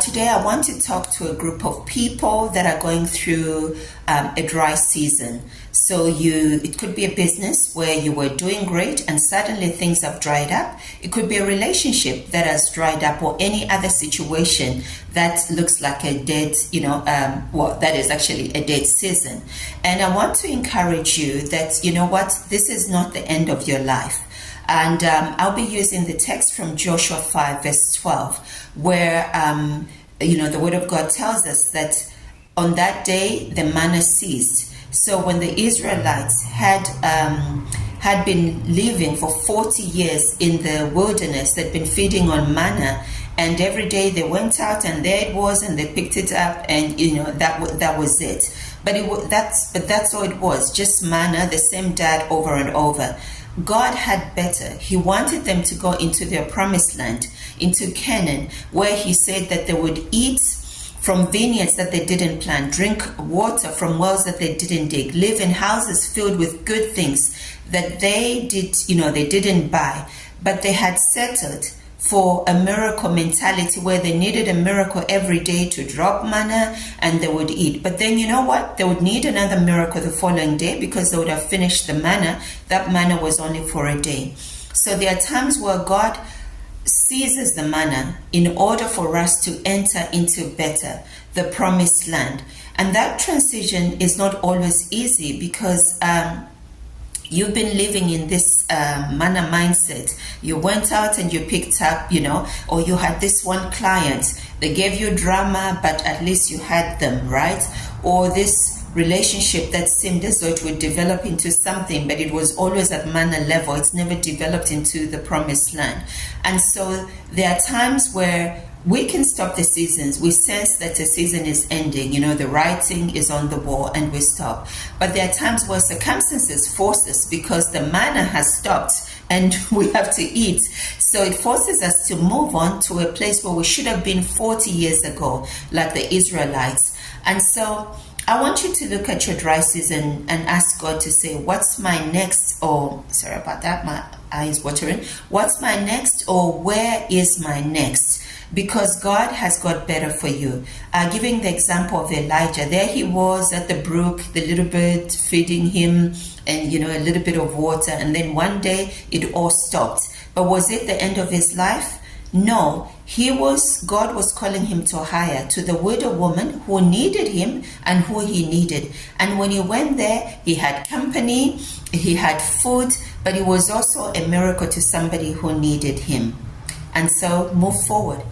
Today I want to talk to a group of people that are going through a dry season. So it could be a business where you were doing great and suddenly things have dried up. It could be a relationship that has dried up, or any other situation that looks like a dead, that is actually a dead season. And I want to encourage you that, you know what, this is not the end of your life. And I'll be using the text from Joshua 5 verse 12, where, the word of God tells us that on that day the manna ceased. So when the Israelites had been living for 40 years in the wilderness, they'd been feeding on manna, and every day they went out and there it was, and they picked it up, and that was it. But that's all it was, just manna, the same diet over and over. God had better. He wanted them to go into their promised land, into Canaan, where he said that they would eat from vineyards that they didn't plant, drink water from wells that they didn't dig, live in houses filled with good things that they didn't buy, but they had settled for a miracle mentality where they needed a miracle every day to drop manna and they would eat. But then you know what? They would need another miracle the following day because they would have finished the manna. That manna was only for a day. So there are times where God seizes the manna in order for us to enter into better, the promised land. And that transition is not always easy because you've been living in this manna mindset. You went out and you picked up, or you had this one client. They gave you drama, but at least you had them, right? Or this relationship that seemed as though it would develop into something, but it was always at manna level. It's never developed into the promised land. And so there are times where we can stop the seasons. We sense that the season is ending. The writing is on the wall and we stop. But there are times where circumstances force us because the manna has stopped and we have to eat. So it forces us to move on to a place where we should have been 40 years ago, like the Israelites. And so I want you to look at your dry season and ask God to say, what's my next? Or, sorry about that, my eyes watering. What's my next, or where is my next? Because God has got better for you. Giving the example of Elijah, there he was at the brook, the little bird feeding him, and a little bit of water, and then one day it all stopped. But was it the end of his life? No. God was calling him to hire, to the widow woman who needed him and who he needed. And when he went there, he had company, he had food, but it was also a miracle to somebody who needed him. And so move forward.